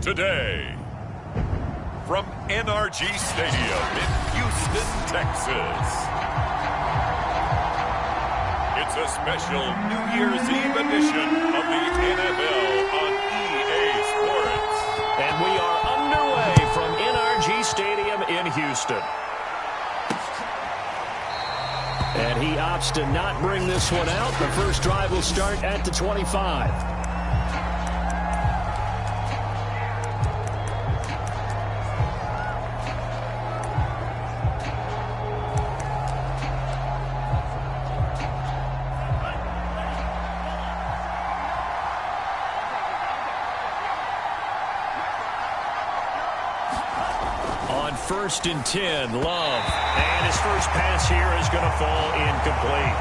Today, from NRG Stadium in Houston, Texas, it's a special New Year's Eve edition of the NFL on EA Sports. And we are underway from NRG Stadium in Houston. And he opts to not bring this one out. The first drive will start at the 25. First and 10, Love. And his first pass here is going to fall incomplete.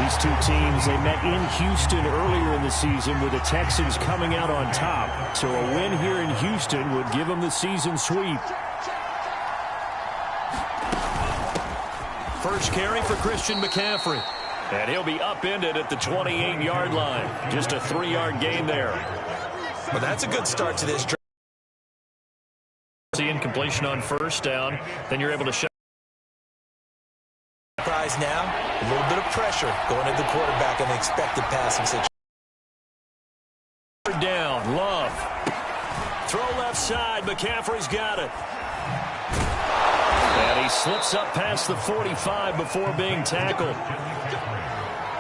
These two teams, they met in Houston earlier in the season with the Texans coming out on top. So a win here in Houston would give them the season sweep. First carry for Christian McCaffrey. And he'll be upended at the 28-yard line. Just a 3-yard gain there. Well, that's a good start to this drive. Incompletion on first down, then you're able to shut. Surprise now, a little bit of pressure going at the quarterback in the expected passing situation. Down, Love. Throw left side, McCaffrey's got it. And he slips up past the 45 before being tackled.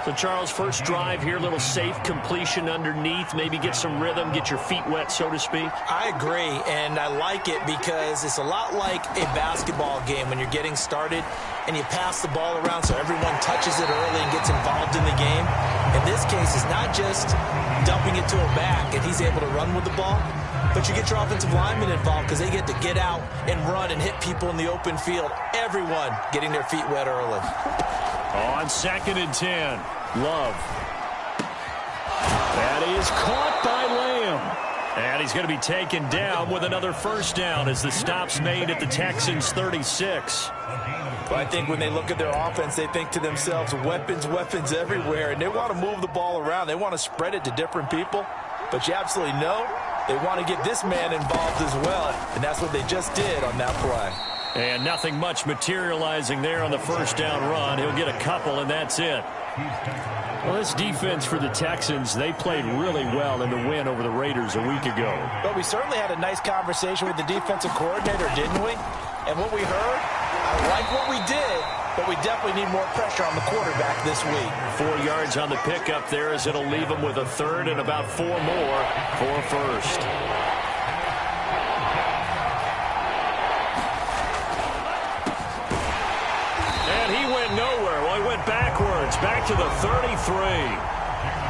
So, Charles, first drive here, little safe completion underneath, maybe get some rhythm, get your feet wet, so to speak. I agree, and I like it because it's a lot like a basketball game when you're getting started and you pass the ball around so everyone touches it early and gets involved in the game. In this case, it's not just dumping it to a back and he's able to run with the ball, but you get your offensive linemen involved because they get to get out and run and hit people in the open field. Everyone getting their feet wet early. On second and 10, Love. That is caught by Lamb. And he's going to be taken down with another first down as the stop's made at the Texans' 36. Well, I think when they look at their offense, they think to themselves, weapons, weapons everywhere, and they want to move the ball around. They want to spread it to different people, but you absolutely know they want to get this man involved as well, and that's what they just did on that play. And nothing much materializing there on the first down run. He'll get a couple, and that's it. Well, this defense for the Texans, they played really well in the win over the Raiders a week ago. But we certainly had a nice conversation with the defensive coordinator, didn't we? And what we heard, I like what we did, but we definitely need more pressure on the quarterback this week. 4 yards on the pickup there as it'll leave him with a third and about 4 more for a first. Nowhere. Well, he went backwards, back to the 33.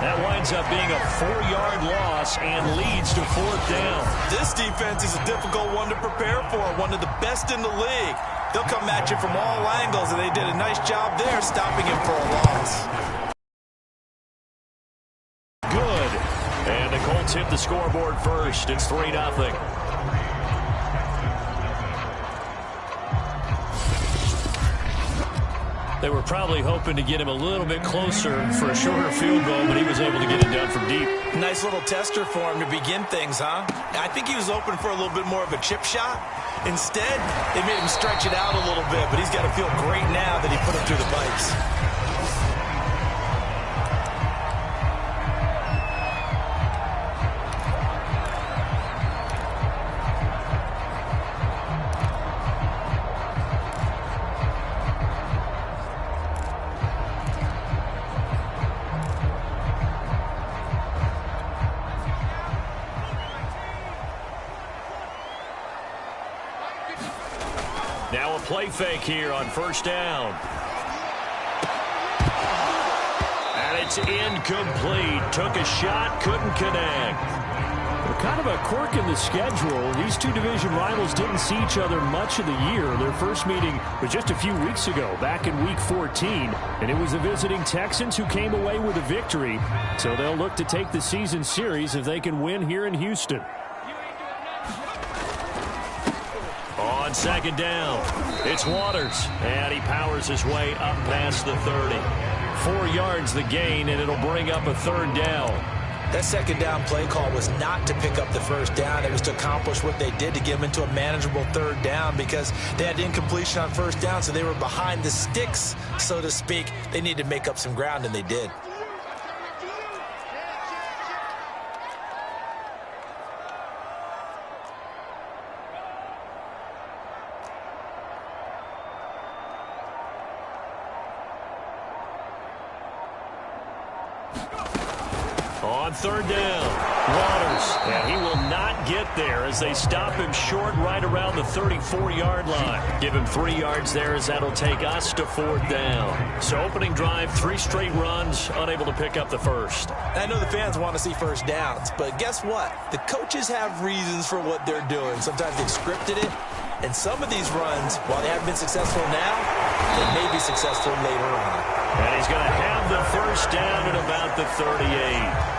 That winds up being a 4-yard loss and leads to fourth down. This defense is a difficult one to prepare for, one of the best in the league. They'll come at you from all angles, and they did a nice job there stopping him for a loss. Good. And the Colts hit the scoreboard first. It's 3-0. They were probably hoping to get him a little bit closer for a shorter field goal, but he was able to get it down from deep. Nice little tester for him to begin things, huh? I think he was open for a little bit more of a chip shot. Instead, they made him stretch it out a little bit, but he's got to feel great now that he put him through the pipes. Now a play fake here on first down. And it's incomplete. Took a shot, couldn't connect. Well, kind of a quirk in the schedule. These two division rivals didn't see each other much of the year. Their first meeting was just a few weeks ago, back in Week 14. And it was the visiting Texans who came away with a victory. So they'll look to take the season series if they can win here in Houston. On second down, it's Waters, and he powers his way up past the 30. 4 yards the gain, and it'll bring up a third down. That second down play call was not to pick up the first down. It was to accomplish what they did, to get them into a manageable third down, because they had incompletion on first down, so they were behind the sticks, so to speak. They needed to make up some ground, and they did. On third down, Waters, and he will not get there as they stop him short right around the 34-yard line. Give him 3 yards there as that'll take us to fourth down. So opening drive, 3 straight runs, unable to pick up the first. I know the fans want to see first downs, but guess what? The coaches have reasons for what they're doing. Sometimes they've scripted it, and some of these runs, while they haven't been successful now, they may be successful later on. And he's going to have the first down at about the 38.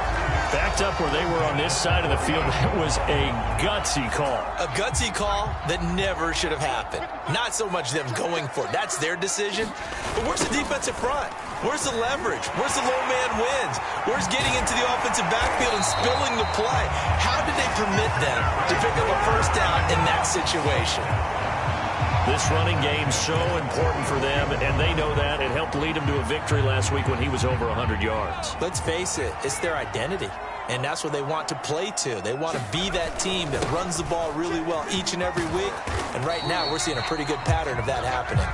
Backed up where they were on this side of the field. That was a gutsy call. A gutsy call that never should have happened. Not so much them going for it. That's their decision. But where's the defensive front? Where's the leverage? Where's the low man wins? Where's getting into the offensive backfield and spilling the play? How did they permit them to pick up a first down in that situation? This running game's so important for them, and they know that. It helped lead them to a victory last week when he was over 100 yards. Let's face it, it's their identity, and that's what they want to play to. They want to be that team that runs the ball really well each and every week, and right now we're seeing a pretty good pattern of that happening.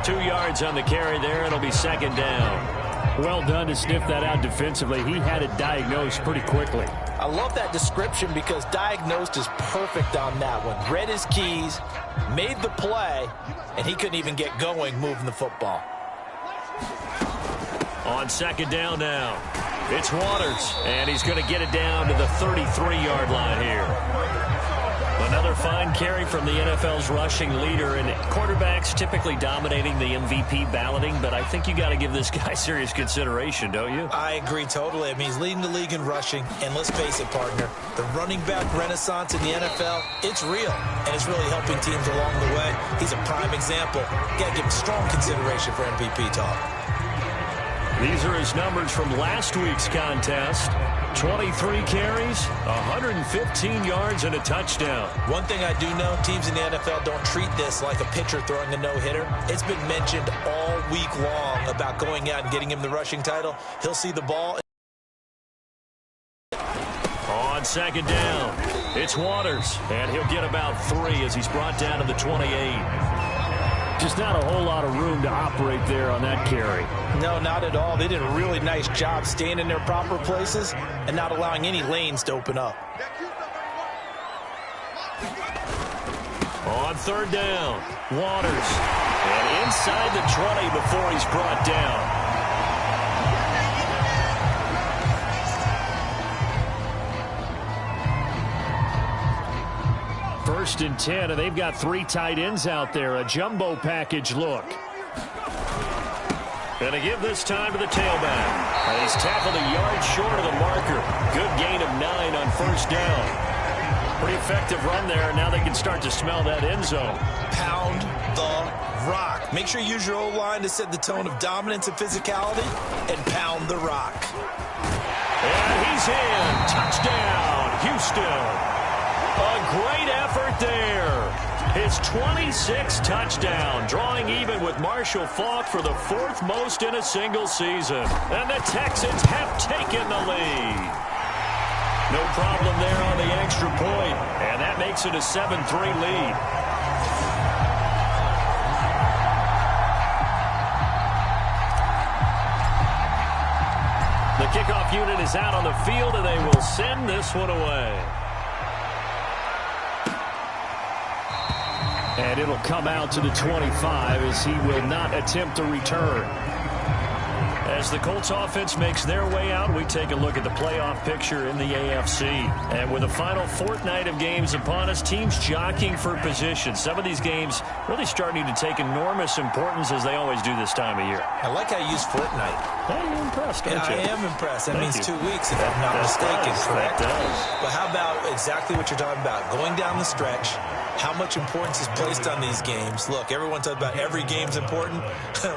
2 yards on the carry there. It'll be second down. Well done to sniff that out defensively. He had it diagnosed pretty quickly. I love that description because diagnosed is perfect on that one. Read his keys, made the play, and he couldn't even get going moving the football. On second down now, it's Waters, and he's going to get it down to the 33-yard line here. Another fine carry from the NFL's rushing leader, and quarterbacks typically dominating the MVP balloting, but I think you got to give this guy serious consideration, don't you? I agree totally. I mean, he's leading the league in rushing, and let's face it, partner, the running back renaissance in the NFL, it's real, and it's really helping teams along the way. He's a prime example. Got to give him strong consideration for MVP talk. These are his numbers from last week's contest. 23 carries, 115 yards, and a touchdown. One thing I do know, teams in the NFL don't treat this like a pitcher throwing a no-hitter. It's been mentioned all week long about going out and getting him the rushing title. He'll see the ball. On second down, it's Waters, and he'll get about 3 as he's brought down to the 28. Just not a whole lot of room to operate there on that carry. No, not at all. They did a really nice job staying in their proper places and not allowing any lanes to open up. On third down, Waters. And inside the 20 before he's brought down. First and 10, and they've got 3 tight ends out there. A jumbo package look. And they give this time to the tailback. And he's tackled a yard short of the marker. Good gain of 9 on first down. Pretty effective run there, and now they can start to smell that end zone. Pound the rock. Make sure you use your O-line to set the tone of dominance and physicality, and pound the rock. And he's in. Touchdown, Houston. A great effort there. His 26th touchdown, drawing even with Marshall Faulk for the 4th most in a single season. And the Texans have taken the lead. No problem there on the extra point, and that makes it a 7-3 lead. The kickoff unit is out on the field, and they will send this one away. And it'll come out to the 25 as he will not attempt to return. As the Colts offense makes their way out, we take a look at the playoff picture in the AFC. And with the final fortnight of games upon us, teams jockeying for position. Some of these games really starting to take enormous importance as they always do this time of year. I like how you use fortnight. Hey, you're impressed, aren't you? I am impressed. That means you. 2 weeks, if I'm not mistaken, correct? That does. But how about exactly what you're talking about? Going down the stretch, how much importance is placed on these games. Look, everyone talks about every game's important.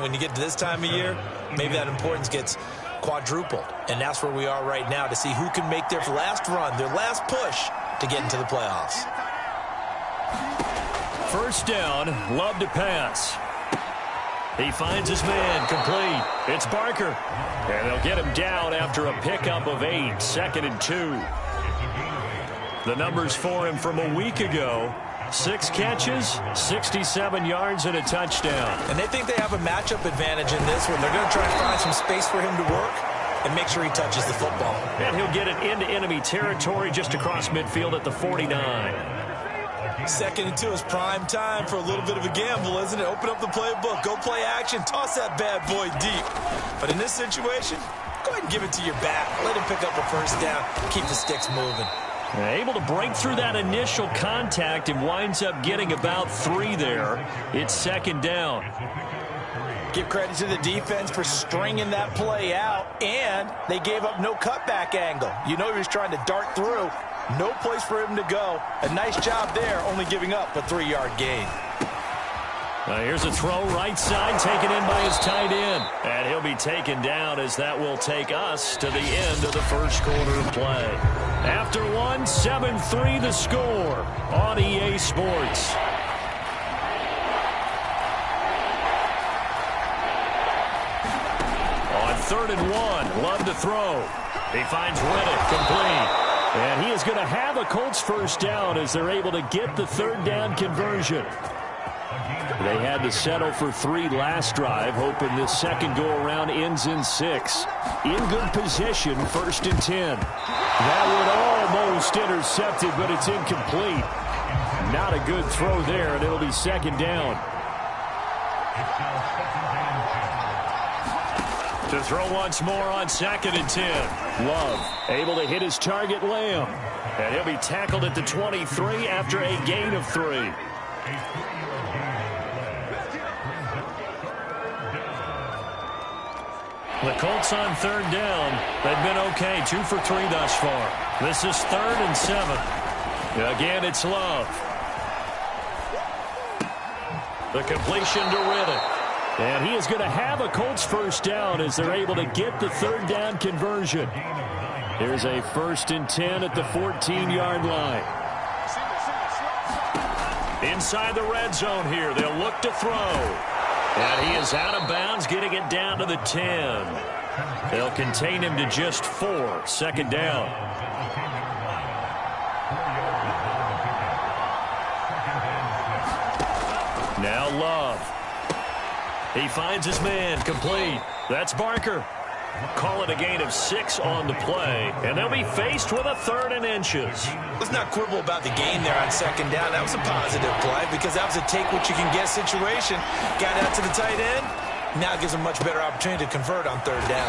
When you get to this time of year, maybe that importance gets quadrupled. And that's where we are right now to see who can make their last run, their last push to get into the playoffs. First down, Love to pass. He finds his man, complete. It's Barker. And they'll get him down after a pickup of 8, 2nd and 2. The numbers for him from a week ago: 6 catches, 67 yards, and a touchdown. And they think they have a matchup advantage in this one. They're going to try and find some space for him to work and make sure he touches the football. And he'll get it into enemy territory just across midfield at the 49. 2nd and 2 is prime time for a little bit of a gamble, isn't it? Open up the playbook, go play action, toss that bad boy deep. But in this situation, go ahead and give it to your back. Let him pick up a first down, keep the sticks moving. Able to break through that initial contact and winds up getting about 3 there. It's 2nd down. Give credit to the defense for stringing that play out, and they gave up no cutback angle. You know he was trying to dart through. No place for him to go. A nice job there, only giving up a 3-yard gain. Here's a throw right side, taken in by his tight end. And he'll be taken down as that will take us to the end of the first quarter of play. After one, 7-3 the score on EA Sports. On 3rd and 1, Love to throw. He finds Riddick, complete. And he is going to have a Colts first down as they're able to get the 3rd down conversion. They had to settle for 3 last drive, hoping this second go-around ends in 6. In good position, 1st and 10. That one almost intercepted, but it's incomplete. Not a good throw there, and it'll be 2nd down. To throw once more on 2nd and 10. Love able to hit his target, Lamb. And he'll be tackled at the 23 after a gain of 3. The Colts on 3rd down. They've been okay, 2 for 3 thus far. This is 3rd and 7. Again, it's Love. The completion to Riddick. And he is going to have a Colts first down as they're able to get the 3rd down conversion. Here's a 1st and 10 at the 14-yard line. Inside the red zone here. They'll look to throw. And he is out of bounds, getting it down to the 10. They'll contain him to just 4. 2nd down. Now Love. He finds his man, complete. That's Barker. Call it a gain of 6 on the play, and they'll be faced with a 3rd and inches. Let's not quibble about the gain there on 2nd down. That was a positive play because that was a take-what-you-can-get situation. Got out to the tight end. Now gives him a much better opportunity to convert on 3rd down.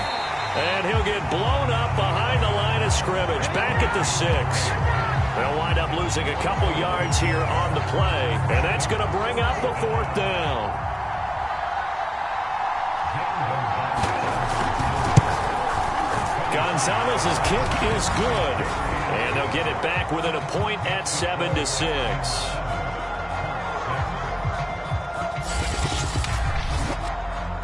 And he'll get blown up behind the line of scrimmage, back at the 6. They'll wind up losing a couple yards here on the play, and that's going to bring up the 4th down. Gonzalez's kick is good, and they'll get it back within a point at 7-6.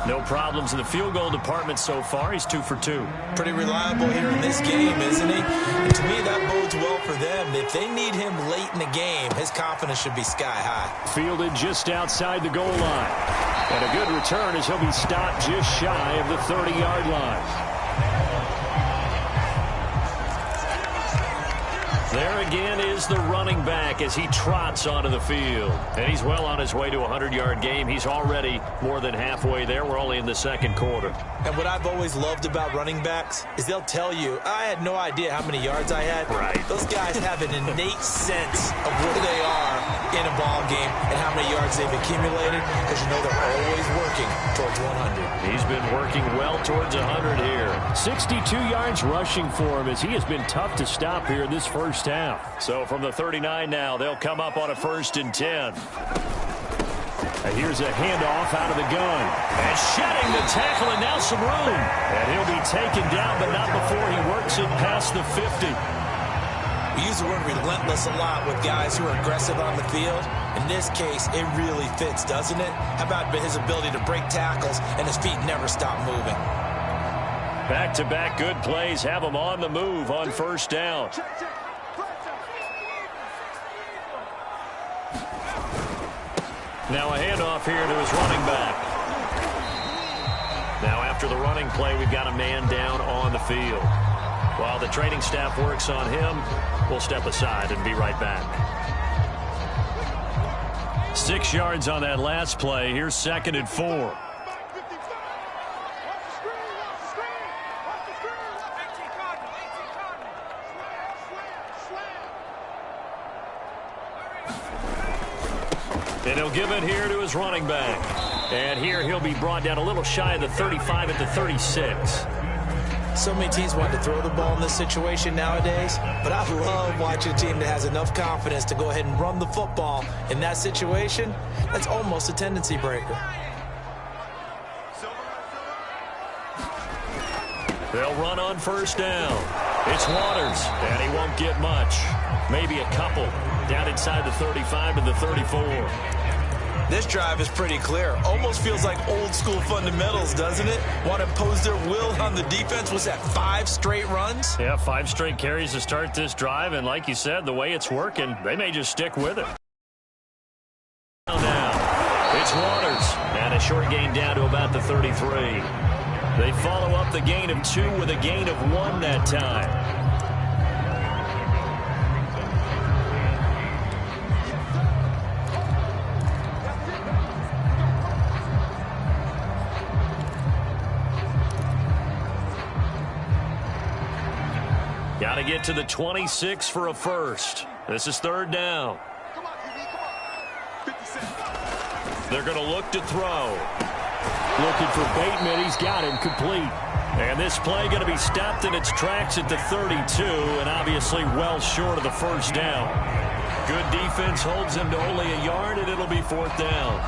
No problems in the field goal department so far. He's 2 for 2. Pretty reliable here in this game, isn't he? And to me, that bodes well for them. If they need him late in the game, his confidence should be sky high. Fielded just outside the goal line. And a good return as he'll be stopped just shy of the 30-yard line. There again is the running back as he trots onto the field. And he's well on his way to a 100-yard game. He's already more than halfway there. We're only in the 2nd quarter. And what I've always loved about running backs is they'll tell you, I had no idea how many yards I had. Right. Those guys have an innate sense of where they are in a ball game and how many yards they've accumulated, because you know they're always working towards 100. He's been working well towards 100 here. 62 yards rushing for him as he has been tough to stop here in this first half. So from the 39 now, they'll come up on a 1st and 10. And here's a handoff out of the gun. And shedding the tackle, and now some room. And he'll be taken down, but not before he works it past the 50. We use the word relentless a lot with guys who are aggressive on the field. In this case, it really fits, doesn't it? How about his ability to break tackles and his feet never stop moving? Back-to-back good plays have them on the move on first down. Now a handoff here to his running back. Now after the running play, we've got a man down on the field. While the training staff works on him, we'll step aside and be right back. 6 yards on that last play. Here's 2nd and 4. And he'll give it here to his running back. And here he'll be brought down a little shy of the 35 at the 36. So many teams want to throw the ball in this situation nowadays, but I love watching a team that has enough confidence to go ahead and run the football in that situation. That's almost a tendency breaker. They'll run on first down. It's Waters, and he won't get much. Maybe a couple. Down inside the 35 to the 34. This drive is pretty clear. Almost feels like old school fundamentals, doesn't it? Want to impose their will on the defense. Was that 5 straight runs? Yeah, 5 straight carries to start this drive. And like you said, the way it's working, they may just stick with it. Now, it's Waters. And a short gain down to about the 33. They follow up the gain of 2 with a gain of 1 that time. Got to get to the 26 for a first. This is 3rd down. They're going to look to throw. Looking for Bateman. He's got him complete. And this play going to be stopped in its tracks at the 32, and obviously well short of the first down. Good defense holds him to only a yard, and it'll be 4th down.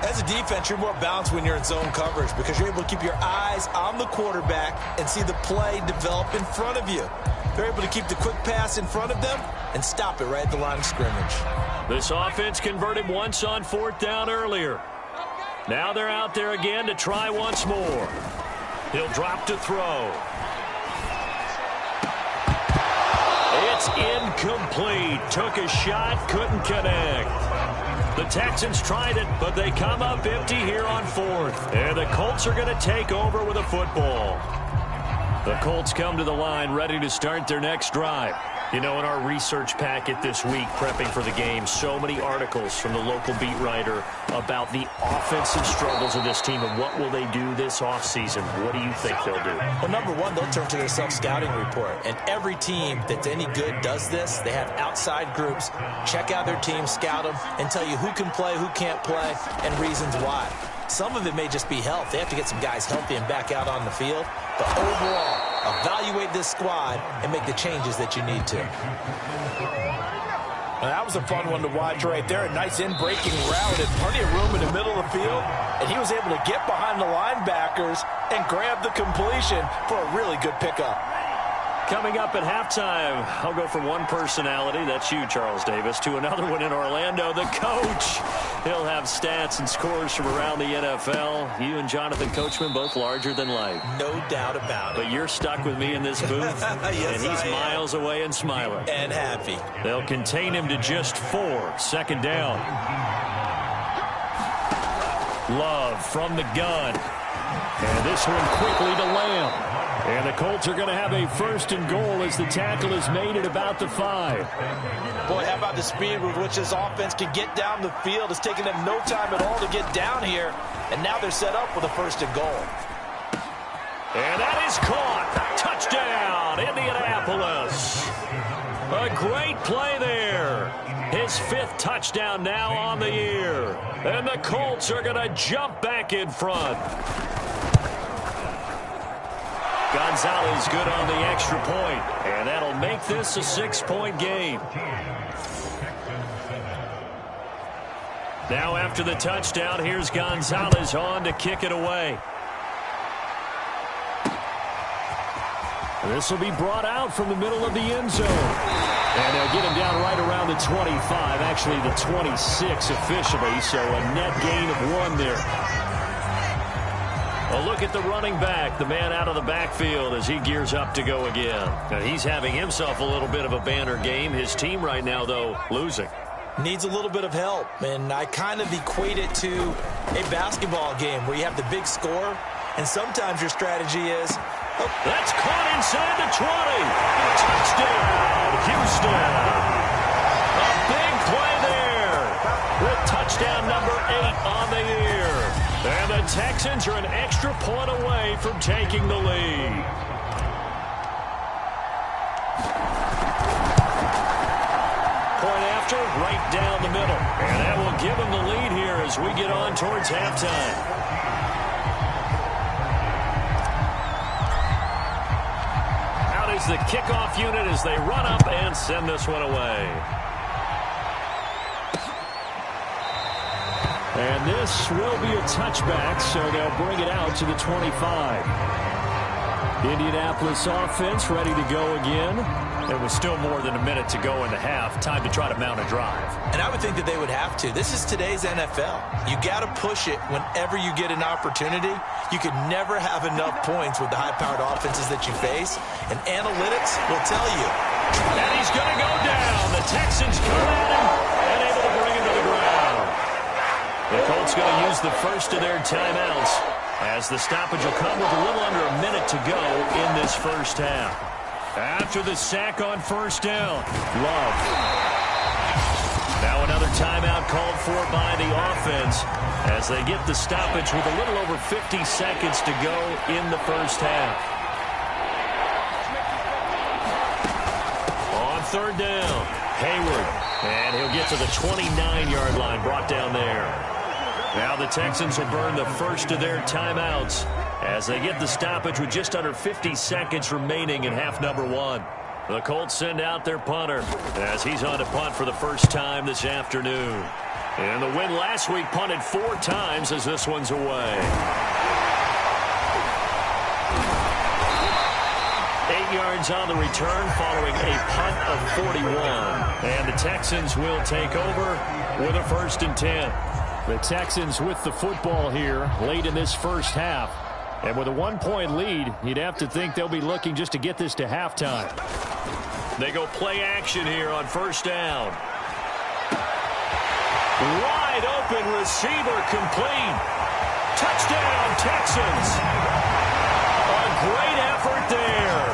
As a defense, you're more balanced when you're in zone coverage because you're able to keep your eyes on the quarterback and see the play develop in front of you. They're able to keep the quick pass in front of them and stop it right at the line of scrimmage. This offense converted once on 4th down earlier. Now they're out there again to try once more. He'll drop to throw. It's incomplete. Took a shot, couldn't connect. The Texans tried it, but they come up empty here on 4th. And the Colts are going to take over with a football. The Colts come to the line ready to start their next drive. You know, in our research packet this week, prepping for the game, so many articles from the local beat writer about the offensive struggles of this team and what will they do this offseason. What do you think they'll do? Well, number one, they'll turn to their self-scouting report. And every team that's any good does this. They have outside groups, check out their team, scout them, and tell you who can play, who can't play, and reasons why. Some of it may just be health. They have to get some guys healthy and back out on the field. But overall, evaluate this squad and make the changes that you need to. Now, that was a fun one to watch right there. A nice in-breaking route and plenty of room in the middle of the field. And he was able to get behind the linebackers and grab the completion for a really good pickup. Coming up at halftime, I'll go from one personality, that's you, Charles Davis, to another one in Orlando, the coach. He'll have stats and scores from around the NFL. You and Jonathan Coachman, both larger than life. No doubt about it. But you're stuck with me in this booth, yes, and he's miles away and smiling. And happy. They'll contain him to just 4. 2nd down. Love from the gun. And this one quickly to Lamb. And the Colts are going to have a 1st and goal as the tackle is made at about the 5. Boy, how about the speed with which this offense can get down the field? It's taken them no time at all to get down here. And now they're set up with a 1st and goal. And that is caught. Touchdown, Indianapolis. A great play there. His 5th touchdown now on the year. And the Colts are going to jump back in front. Gonzalez good on the extra point, and that'll make this a 6-point game. Now after the touchdown, here's Gonzalez on to kick it away. This will be brought out from the middle of the end zone. And they'll get him down right around the 25, actually the 26 officially, so a net gain of 1 there. A look at the running back, the man out of the backfield as he gears up to go again. Now, he's having himself a little bit of a banner game. His team right now, though, losing. Needs a little bit of help, and I kind of equate it to a basketball game where you have the big score, and sometimes your strategy is... Oh. That's caught inside the 20. Touchdown, Houston. A big play there with touchdown number 8 on the year. And the Texans are an extra point away from taking the lead. Point after, right down the middle. And that will give them the lead here as we get on towards halftime. Out is the kickoff unit as they run up and send this one away. And this will be a touchback, so they'll bring it out to the 25. Indianapolis offense ready to go again. There was still more than a minute to go in the half. Time to try to mount a drive. And I would think that they would have to. This is today's NFL. You got to push it whenever you get an opportunity. You could never have enough points with the high-powered offenses that you face. And analytics will tell you. And he's going to go down. The Texans come at him and able to bring him to the ground. The Colts going to use the first of their timeouts as the stoppage will come with a little under a minute to go in this first half. After the sack on first down, Love. Now another timeout called for by the offense as they get the stoppage with a little over 50 seconds to go in the first half. On third down, Hayward. And he'll get to the 29-yard line, brought down there. Now the Texans will burn the first of their timeouts as they get the stoppage with just under 50 seconds remaining in half number 1. The Colts send out their punter as he's on to punt for the first time this afternoon. And the win last week punted 4 times as this one's away. 8 yards on the return following a punt of 41. And the Texans will take over with a 1st and 10. The Texans with the football here late in this first half. And with a 1-point lead, you'd have to think they'll be looking just to get this to halftime. They go play action here on first down. Wide open receiver complete. Touchdown, Texans. A great effort there.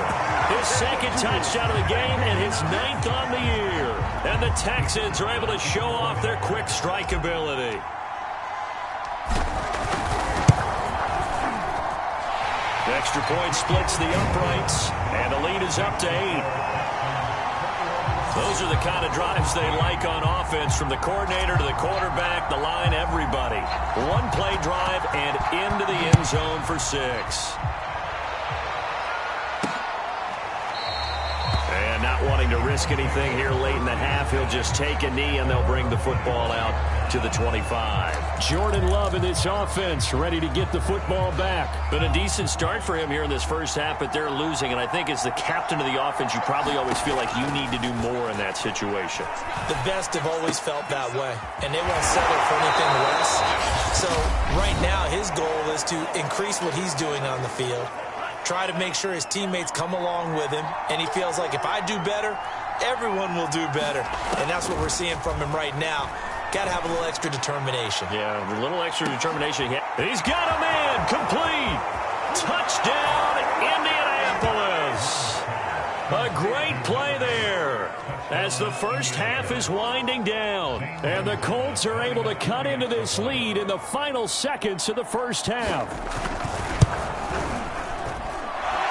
His 2nd touchdown of the game and his 9th on the year. And the Texans are able to show off their quick strike ability. The extra point splits the uprights, and the lead is up to 8. Those are the kind of drives they like on offense, from the coordinator to the quarterback, the line, everybody. 1-play drive and into the end zone for 6. And not wanting to risk anything here late in the half, he'll just take a knee, and they'll bring the football out to the 25. Jordan Love in this offense, ready to get the football back. Been a decent start for him here in this first half, but they're losing. And I think as the captain of the offense, you probably always feel like you need to do more in that situation. The best have always felt that way, and they won't settle for anything less. So right now, his goal is to increase what he's doing on the field, try to make sure his teammates come along with him, and he feels like if I do better, everyone will do better. And that's what we're seeing from him right now. Got to have a little extra determination. Yeah, a little extra determination. He's got a man complete. Touchdown, Indianapolis. A great play there as the first half is winding down. And the Colts are able to cut into this lead in the final seconds of the first half.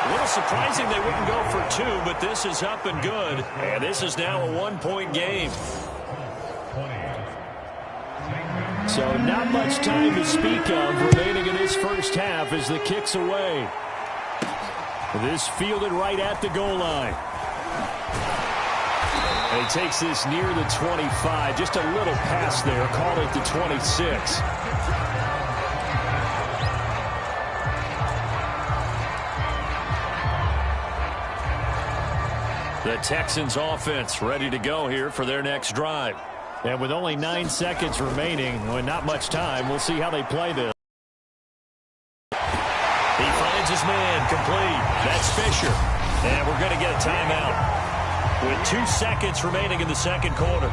A little surprising they wouldn't go for 2, but this is up and good. And this is now a 1-point game. So not much time to speak of remaining in this first half as the kick's away. This fielded right at the goal line. And he takes this near the 25. Just a little pass there. Call it the 26. The Texans offense ready to go here for their next drive. And with only 9 seconds remaining, and not much time, we'll see how they play this. man complete. That's Fisher. And we're going to get a timeout with 2 seconds remaining in the second quarter.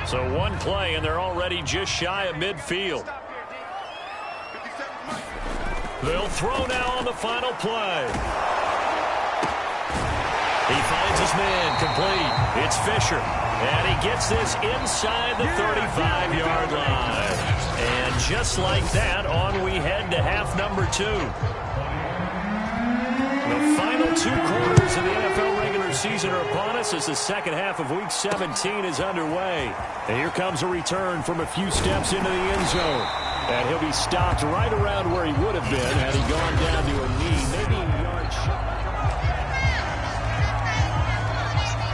So one play, and they're already just shy of midfield. They'll throw now on the final play. He finds his man complete. It's Fisher. And he gets this inside the 35-yard line. And just like that, on we head to half number 2. The final 2 quarters of the NFL regular season are upon us as the second half of Week 17 is underway. And here comes a return from a few steps into the end zone. And he'll be stopped right around where he would have been had he gone down to a knee, maybe a yard short.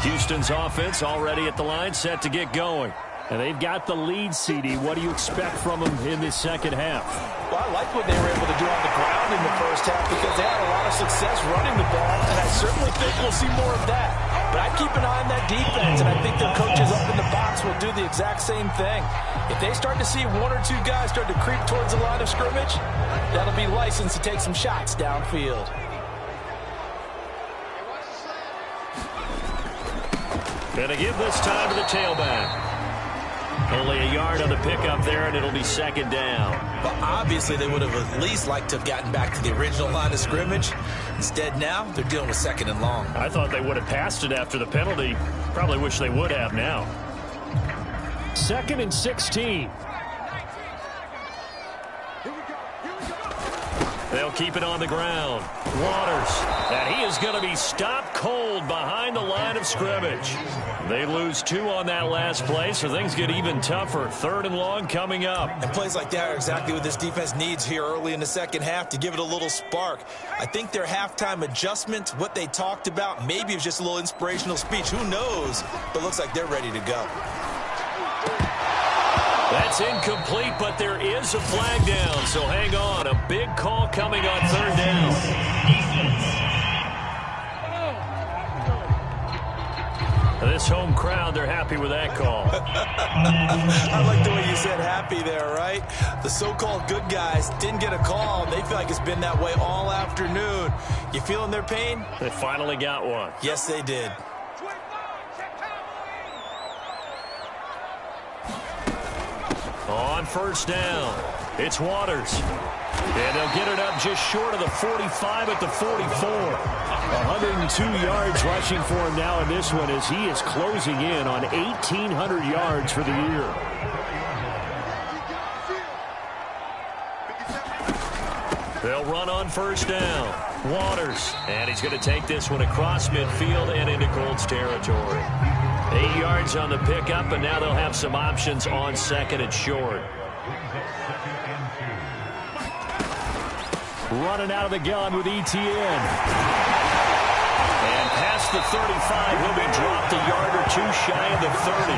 Houston's offense already at the line, set to get going. And they've got the lead, CD. What do you expect from them in this second half? Well, I like what they were able to do on the ground in the first half because they had a lot of success running the ball, and I certainly think we'll see more of that. But I keep an eye on that defense, and I think their coaches up in the box will do the exact same thing. If they start to see 1 or 2 guys start to creep towards the line of scrimmage, that'll be licensed to take some shots downfield. Gonna give this time to the tailback. Only a yard on the pickup there, and it'll be second down. Well, obviously, they would have at least liked to have gotten back to the original line of scrimmage. Instead, now, they're dealing with second and long. I thought they would have passed it after the penalty. Probably wish they would have now. 2nd and 16. They'll keep it on the ground. Waters. And he is going to be stopped cold behind the line of scrimmage. They lose 2 on that last play, so things get even tougher. 3rd and long coming up. And plays like that are exactly what this defense needs here early in the second half to give it a little spark. I think their halftime adjustment, what they talked about, maybe it was just a little inspirational speech. Who knows? But it looks like they're ready to go. That's incomplete, but there is a flag down, so hang on. A big call coming on 3rd down. This home crowd, they're happy with that call. I like the way you said happy there, right? The so-called good guys didn't get a call. They feel like it's been that way all afternoon. You feeling their pain? They finally got one. Yes, they did. On 1st down, it's Waters. And they'll get it up just short of the 45 at the 44. 102 yards rushing for him now in this one as he is closing in on 1,800 yards for the year. They'll run on 1st down. Waters. And he's going to take this one across midfield and into Colts territory. 8 yards on the pickup, and now they'll have some options on 2nd and short. Running out of the gun with ETN. And past the 35, he'll be dropped a yard or 2 shy of the 30.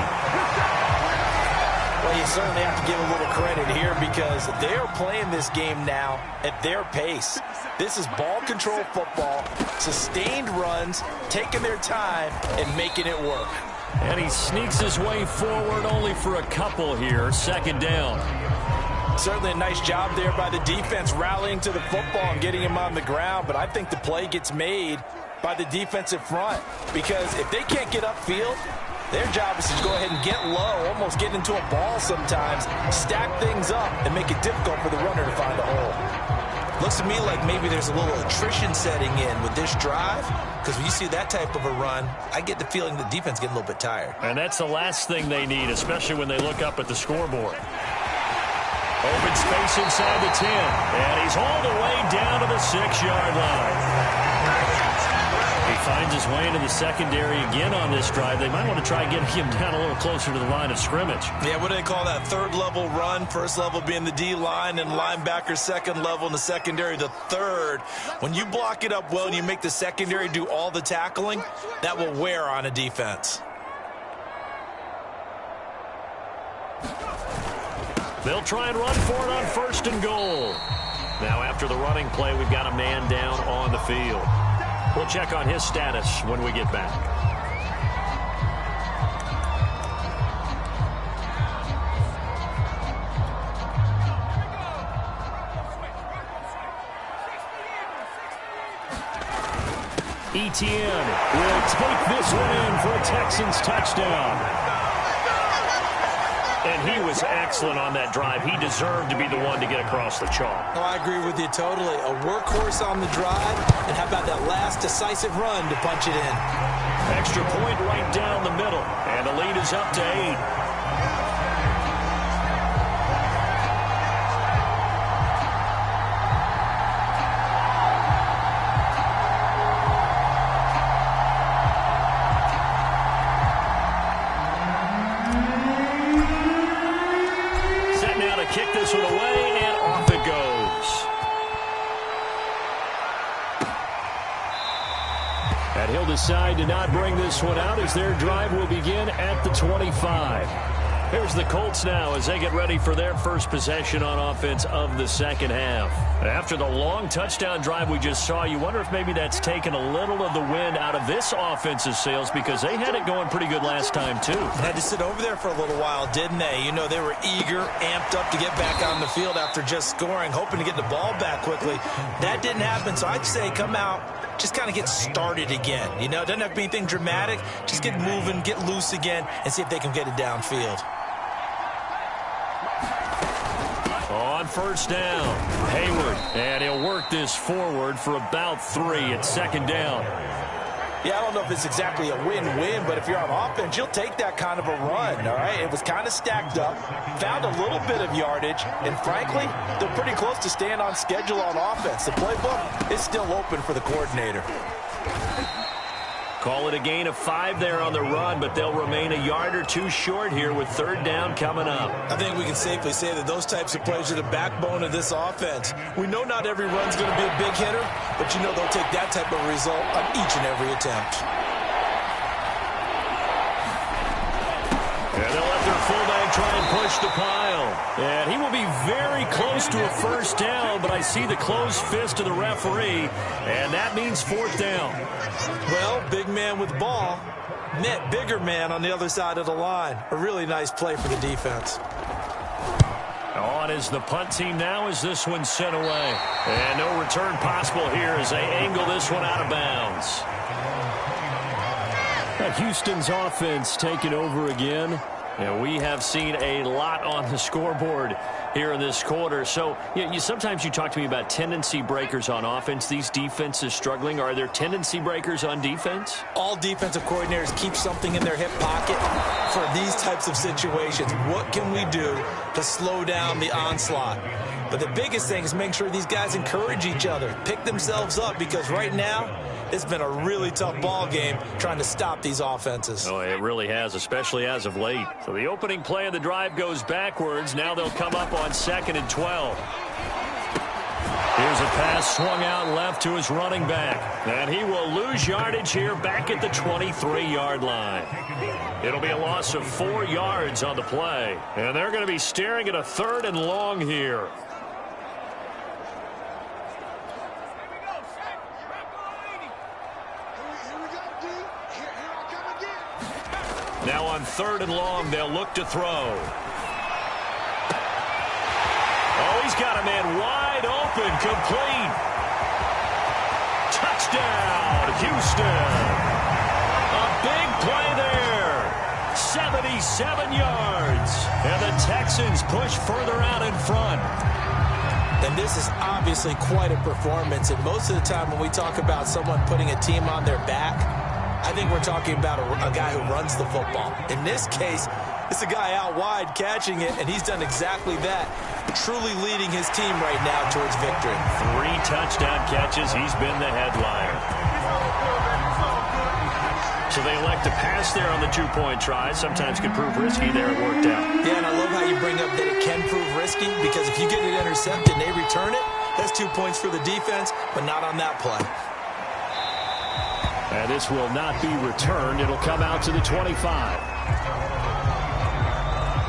Well, you certainly have to give a little credit here because they're playing this game now at their pace. This is ball control football, sustained runs, taking their time, and making it work. And he sneaks his way forward only for a couple here. 2nd down. Certainly a nice job there by the defense rallying to the football and getting him on the ground, but I think the play gets made by the defensive front because if they can't get upfield, their job is to go ahead and get low, almost get into a ball sometimes, stack things up, and make it difficult for the runner to find a hole. Looks to me like maybe there's a little attrition setting in with this drive because when you see that type of a run, I get the feeling the defense getting a little bit tired. And that's the last thing they need, especially when they look up at the scoreboard. Open space inside the 10. And he's all the way down to the 6-yard line. He finds his way into the secondary again on this drive. They might want to try getting him down a little closer to the line of scrimmage. Yeah, what do they call that? 3rd level run. 1st level being the D-line and linebacker. 2nd level in the secondary, the 3rd. When you block it up well and you make the secondary do all the tackling, that will wear on a defense. They'll try and run for it on 1st and goal. Now after the running play, we've got a man down on the field. We'll check on his status when we get back. Etienne will take this one in for a Texans touchdown. And he was excellent on that drive. He deserved to be the one to get across the chalk. Oh, I agree with you totally. A workhorse on the drive, and how about that last decisive run to punch it in? Extra point right down the middle, and the lead is up to 8. Kick this one away, and off it goes. And he'll decide to not bring this one out as their drive will begin at the 25. Here's the Colts now as they get ready for their first possession on offense of the second half. After the long touchdown drive we just saw, you wonder if maybe that's taken a little of the wind out of this offense's sails, because they had it going pretty good last time too. Had to sit over there for a little while, didn't they? You know, they were eager, amped up to get back on the field after just scoring, hoping to get the ball back quickly. That didn't happen, so I'd say come out, just kind of get started again. You know, it doesn't have to be anything dramatic. Just get moving, get loose again, and see if they can get it downfield. On first down, Hayward, and he'll work this forward for about 3 at second down. Yeah, I don't know if it's exactly a win-win, but if you're on offense, you'll take that kind of a run, all right? It was kind of stacked up, found a little bit of yardage, and frankly, they're pretty close to staying on schedule on offense. The playbook is still open for the coordinator. Call it a gain of 5 there on the run, but they'll remain a yard or 2 short here with third down coming up. I think we can safely say that those types of plays are the backbone of this offense. We know not every run's going to be a big hitter, but you know they'll take that type of result on each and every attempt. And they'll let their fullback try and push the pile. And he will be very close to a first down, but I see the closed fist of the referee, and that means fourth down. Well, big man with ball met bigger man on the other side of the line. A really nice play for the defense. On is the punt team now as this one's sent away. And no return possible here as they angle this one out of bounds. Houston's offense taking over again. And we have seen a lot on the scoreboard here in this quarter. So sometimes you talk to me about tendency breakers on offense. These defenses struggling. Are there tendency breakers on defense? All defensive coordinators keep something in their hip pocket for these types of situations. What can we do to slow down the onslaught? But the biggest thing is make sure these guys encourage each other, pick themselves up, because right now it's been a really tough ball game trying to stop these offenses. Oh, it really has, especially as of late. So the opening play of the drive goes backwards. Now they'll come up on 2nd and 12. Here's a pass swung out left to his running back. And he will lose yardage here back at the 23-yard line. It'll be a loss of 4 yards on the play. And they're going to be staring at a 3rd and long here. Now on 3rd and long, they'll look to throw. Oh, he's got a man wide open, complete. Touchdown, Houston. A big play there. 77 yards. And the Texans push further out in front. And this is obviously quite a performance. And most of the time when we talk about someone putting a team on their back, I think we're talking about a guy who runs the football. In this case, it's a guy out wide catching it, and he's done exactly that, truly leading his team right now towards victory. 3 touchdown catches. He's been the headliner. So they elect to pass there on the 2-point try. Sometimes can prove risky there. It worked out. Yeah, and I love how you bring up that it can prove risky, because if you get it intercepted and they return it, that's 2 points for the defense, but not on that play. And this will not be returned. It'll come out to the 25.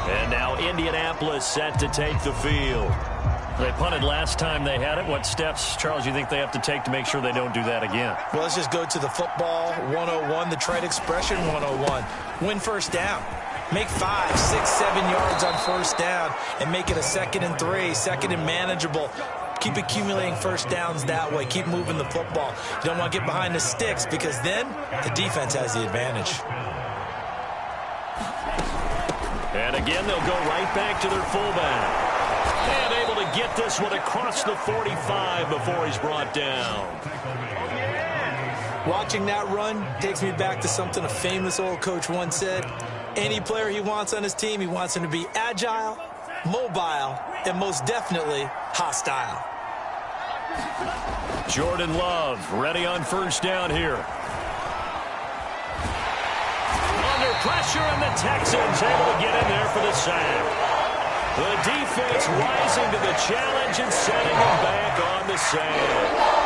And now Indianapolis set to take the field. They punted last time they had it. What steps, Charles, you think they have to take to make sure they don't do that again? Well, let's just go to the football 101, the trade expression 101. Win first down. Make 5, 6, 7 yards on first down and make it a 2nd and 3, 2nd and manageable. Keep accumulating first downs that way. Keep moving the football. You don't want to get behind the sticks because then the defense has the advantage. And again, they'll go right back to their fullback. And able to get this one across the 45 before he's brought down. Watching that run takes me back to something a famous old coach once said. Any player he wants on his team, he wants him to be agile, mobile, and most definitely hostile. Jordan Love ready on first down here. Under pressure, and the Texans able to get in there for the sack. The defense rising to the challenge and setting him back on the sack.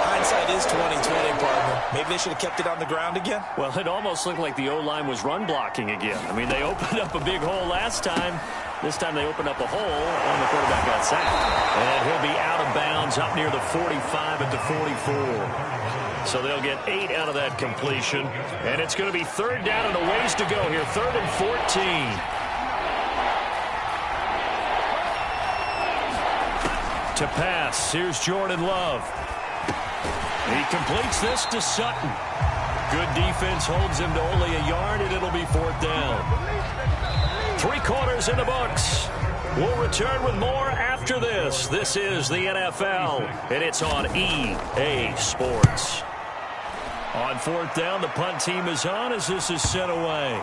Hindsight is 20/20, partner. Maybe they should have kept it on the ground again. Well, it almost looked like the O-line was run blocking again. I mean, they opened up a big hole last time. This time they opened up a hole, and the quarterback got sacked. And he'll be out of bounds up near the 45 at the 44. So they'll get 8 out of that completion. And it's going to be 3rd down and a ways to go here. 3rd and 14. To pass, here's Jordan Love. He completes this to Sutton. Good defense holds him to only a yard, and it'll be 4th down. 3 quarters in the books. We'll return with more after this. This is the NFL, and it's on EA Sports. On 4th down, the punt team is on as this is sent away.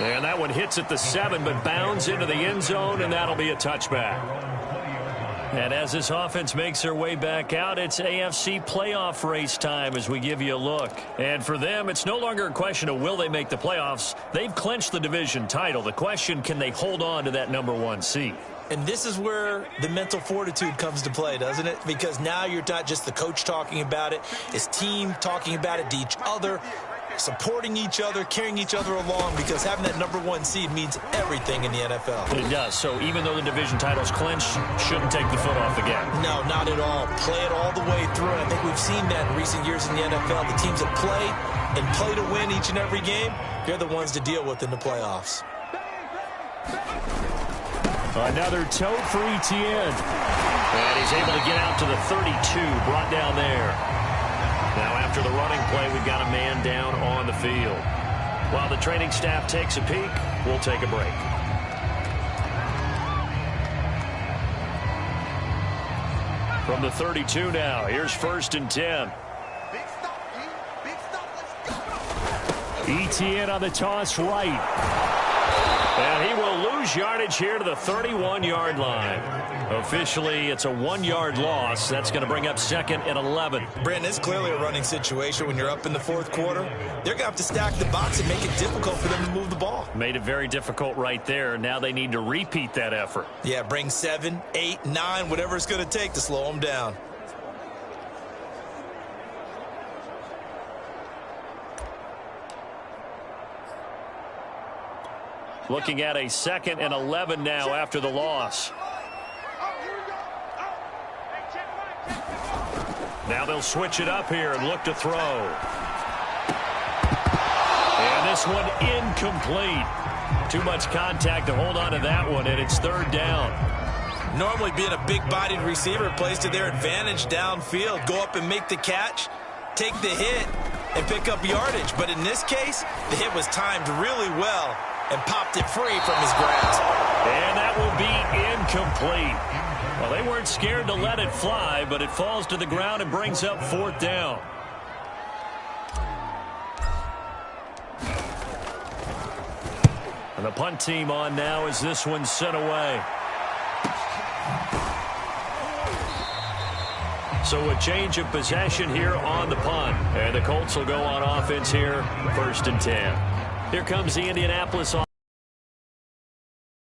And that one hits at the 7, but bounds into the end zone, and that'll be a touchback. And as this offense makes their way back out, it's AFC playoff race time as we give you a look. And for them, it's no longer a question of will they make the playoffs. They've clinched the division title. The question, can they hold on to that #1 seed? And this is where the mental fortitude comes to play, doesn't it? Because now you're not just the coach talking about it, it's team talking about it to each other, supporting each other, carrying each other along, because having that #1 seed means everything in the NFL. It does. So even though the division title's clinched, shouldn't take the foot off the gas. No, not at all. Play it all the way through. And I think we've seen that in recent years in the NFL. The teams that play and play to win each and every game, they're the ones to deal with in the playoffs. Another tote for Etienne. And he's able to get out to the 32, brought down there. Now after the running play, we've got a man down on the field. While the training staff takes a peek, we'll take a break. From the 32 now, here's 1st and 10. Etienne on the toss right. And he will lose yardage here to the 31-yard line. Officially, it's a 1-yard loss. That's going to bring up 2nd and 11. Brandon, it's clearly a running situation when you're up in the 4th quarter. They're going to have to stack the box and make it difficult for them to move the ball. Made it very difficult right there. Now they need to repeat that effort. Yeah, bring 7, 8, 9, whatever it's going to take to slow them down. Looking at a 2nd and 11 now after the loss. Now they'll switch it up here and look to throw. And this one incomplete. Too much contact to hold on to that one, and it's 3rd down. Normally being a big-bodied receiver plays to their advantage downfield. Go up and make the catch, take the hit, and pick up yardage. But in this case, the hit was timed really well and popped it free from his grasp. And that will be incomplete. Well, they weren't scared to let it fly, but it falls to the ground and brings up 4th down. And the punt team on now as this one's sent away. So a change of possession here on the punt. And the Colts will go on offense here, 1st and 10. Here comes the Indianapolis offense.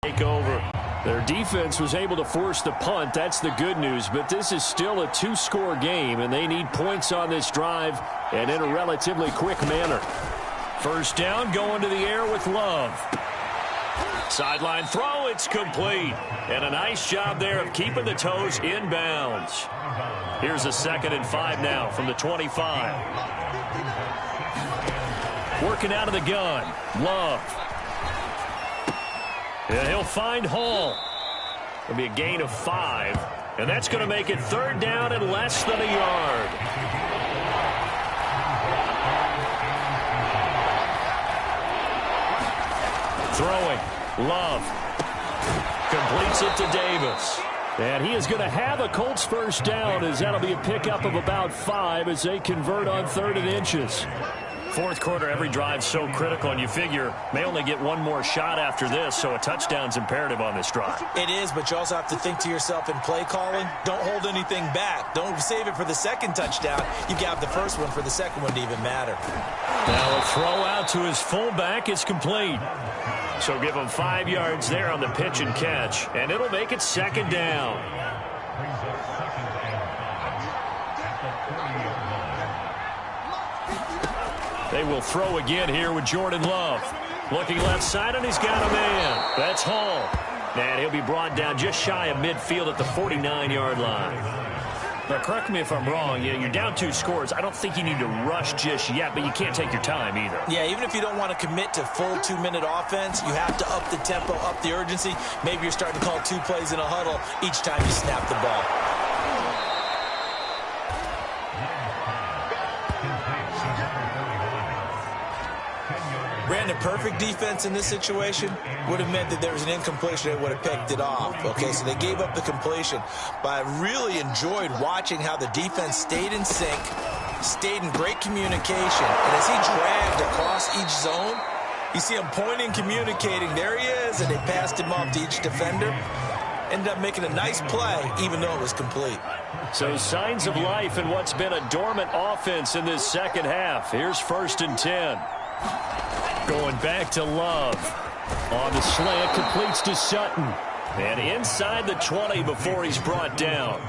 Take over. Their defense was able to force the punt. That's the good news. But this is still a 2-score game, and they need points on this drive and in a relatively quick manner. 1st down, going to the air with Love. Sideline throw, it's complete. And a nice job there of keeping the toes in bounds. Here's a 2nd and 5 now from the 25. Working out of the gun. Love. And he'll find Hall. It'll be a gain of 5. And that's going to make it 3rd down and less than a yard. Throwing. Love. Completes it to Davis. And he is going to have a Colts first down, as that'll be a pickup of about 5 as they convert on 3rd and inches. Fourth quarter, every drive so critical, and you figure may only get one more shot after this, so a touchdown's imperative on this drive. It is, but you also have to think to yourself in play calling, don't hold anything back. Don't save it for the second touchdown. You got the first one for the second one to even matter. Now a throw out to his fullback is complete. So give him 5 yards there on the pitch and catch, and it'll make it 2nd down. They will throw again here with Jordan Love. Looking left side, and he's got a man. That's Hall. And he'll be brought down just shy of midfield at the 49-yard line. Now, correct me if I'm wrong. You're down 2 scores. I don't think you need to rush just yet, but you can't take your time either. Yeah, even if you don't want to commit to full 2-minute offense, you have to up the tempo, up the urgency. Maybe you're starting to call 2 plays in a huddle each time you snap the ball. Brandon, perfect defense in this situation would have meant that there was an incompletion that would have picked it off. Okay, so they gave up the completion. But I really enjoyed watching how the defense stayed in sync, stayed in great communication. And as he dragged across each zone, you see him pointing, communicating. There he is, and they passed him off to each defender. Ended up making a nice play, even though it was complete. So signs of life in what's been a dormant offense in this second half. Here's 1st and 10. Going back to Love. On the slant, completes to Sutton. And inside the 20 before he's brought down.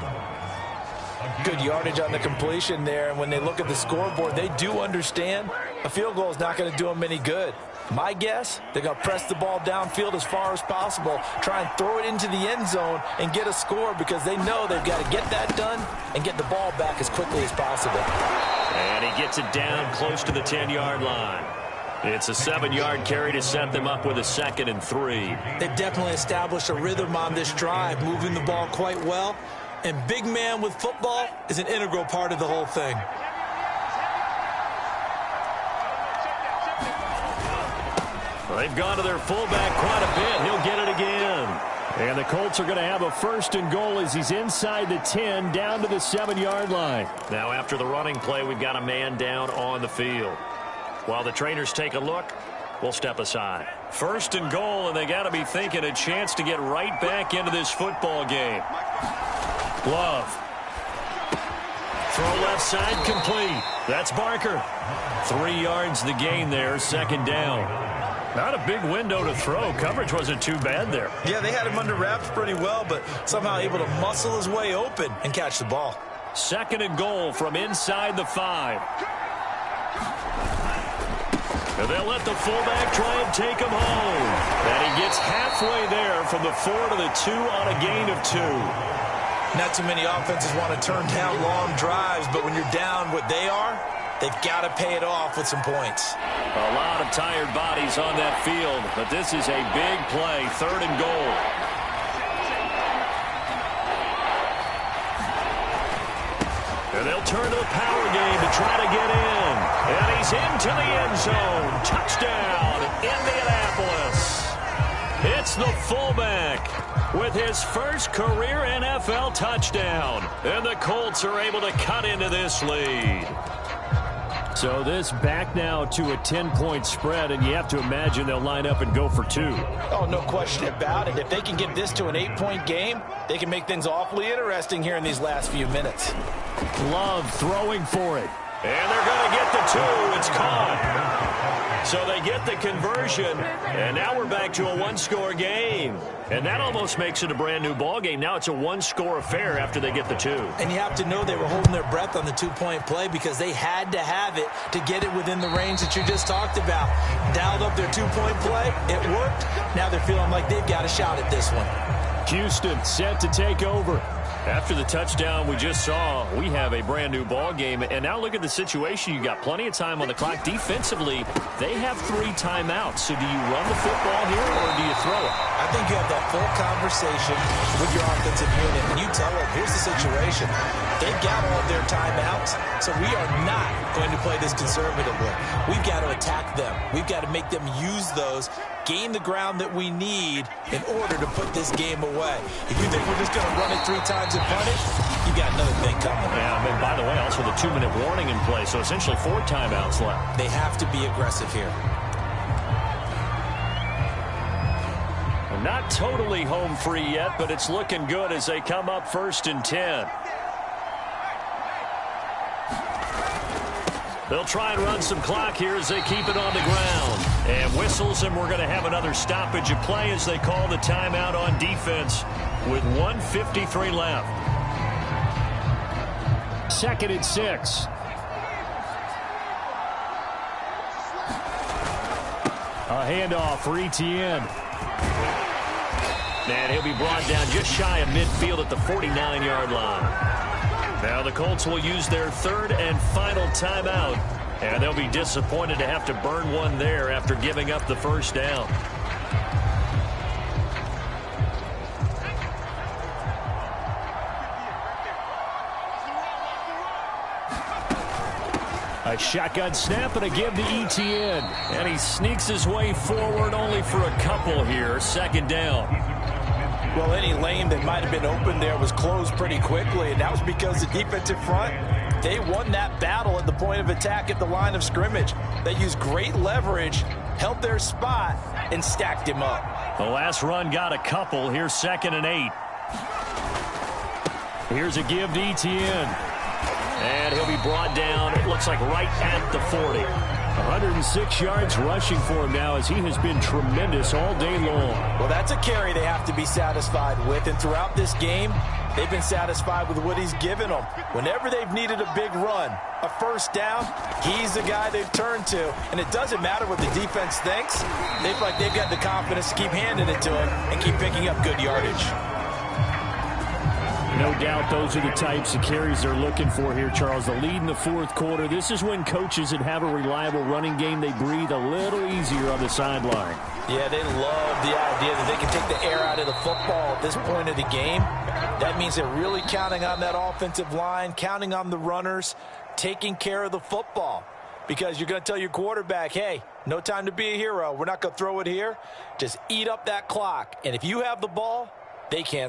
Good yardage on the completion there. And when they look at the scoreboard, they do understand a field goal is not going to do them any good. My guess, they're going to press the ball downfield as far as possible, try and throw it into the end zone and get a score because they know they've got to get that done and get the ball back as quickly as possible. And he gets it down close to the 10-yard line. It's a 7-yard carry to set them up with a 2nd and 3. They've definitely established a rhythm on this drive, moving the ball quite well. And big man with football is an integral part of the whole thing. Well, they've gone to their fullback quite a bit. He'll get it again. And the Colts are going to have a 1st and goal as he's inside the 10, down to the 7-yard line. Now after the running play, we've got a man down on the field. While the trainers take a look, we'll step aside. 1st and goal, and they got to be thinking a chance to get right back into this football game. Love. Throw left side, complete. That's Barker. 3 yards the gain there, 2nd down. Not a big window to throw. Coverage wasn't too bad there. Yeah, they had him under wraps pretty well, but somehow able to muscle his way open and catch the ball. 2nd and goal from inside the 5. And they'll let the fullback try and take him home. And he gets halfway there from the 4 to the 2 on a gain of 2. Not too many offenses want to turn down long drives, but when you're down what they are, they've got to pay it off with some points. A lot of tired bodies on that field, but this is a big play, 3rd and goal. And they'll turn to the power game to try to get in. And he's into the end zone. Touchdown, Indianapolis. It's the fullback with his first career NFL touchdown. And the Colts are able to cut into this lead. So this back now to a 10-point spread, and you have to imagine they'll line up and go for 2. Oh, no question about it. If they can get this to an 8-point game, they can make things awfully interesting here in these last few minutes. Love throwing for it. And they're going to get the 2. It's caught. So they get the conversion, and now we're back to a one-score game. And that almost makes it a brand-new ball game. Now it's a one-score affair after they get the two. And you have to know they were holding their breath on the two-point play because they had to have it to get it within the range that you just talked about. Dialed up their two-point play. It worked. Now they're feeling like they've got a shot at this one. Houston set to take over. After the touchdown we just saw, we have a brand-new ball game. And now look at the situation. You got plenty of time on the clock. Defensively, they have 3 timeouts. So do you run the football here or do you throw it? I think you have that full conversation with your offensive unit, and you tell them, here's the situation. They've got all of their timeouts, so we are not going to play this conservatively. We've got to attack them. We've got to make them use those, gain the ground that we need in order to put this game away. If you think we're just going to run it 3 times and punt it, you got another thing coming. Yeah, I mean, by the way, also the 2-minute warning in play, so essentially 4 timeouts left. They have to be aggressive here. Not totally home free yet, but it's looking good as they come up 1st and 10. They'll try and run some clock here as they keep it on the ground. And whistles, and we're going to have another stoppage of play as they call the timeout on defense with 1:53 left. 2nd and 6. A handoff for Etienne. And he'll be brought down just shy of midfield at the 49-yard line. Now the Colts will use their 3rd and final timeout. And they'll be disappointed to have to burn one there after giving up the first down. A shotgun snap and a give to Etienne. And he sneaks his way forward only for a couple here. 2nd down. Well, any lane that might have been open there was closed pretty quickly, and that was because the defensive front, they won that battle at the point of attack at the line of scrimmage. They used great leverage, held their spot, and stacked him up. The last run got a couple. Here's 2nd and 8. Here's a give to Etienne. And he'll be brought down, it looks like right at the 40. 106 yards rushing for him now as he has been tremendous all day long. Well, that's a carry they have to be satisfied with. And throughout this game, they've been satisfied with what he's given them. Whenever they've needed a big run, a first down, he's the guy they've turned to. And it doesn't matter what the defense thinks. They feel like they've got the confidence to keep handing it to him and keep picking up good yardage. No doubt those are the types of carries they're looking for here, Charles. The lead in the 4th quarter. This is when coaches that have a reliable running game, they breathe a little easier on the sideline. Yeah, they love the idea that they can take the air out of the football at this point of the game. That means they're really counting on that offensive line, counting on the runners, taking care of the football. Because you're going to tell your quarterback, hey, no time to be a hero. We're not going to throw it here. Just eat up that clock. And if you have the ball, they can't score.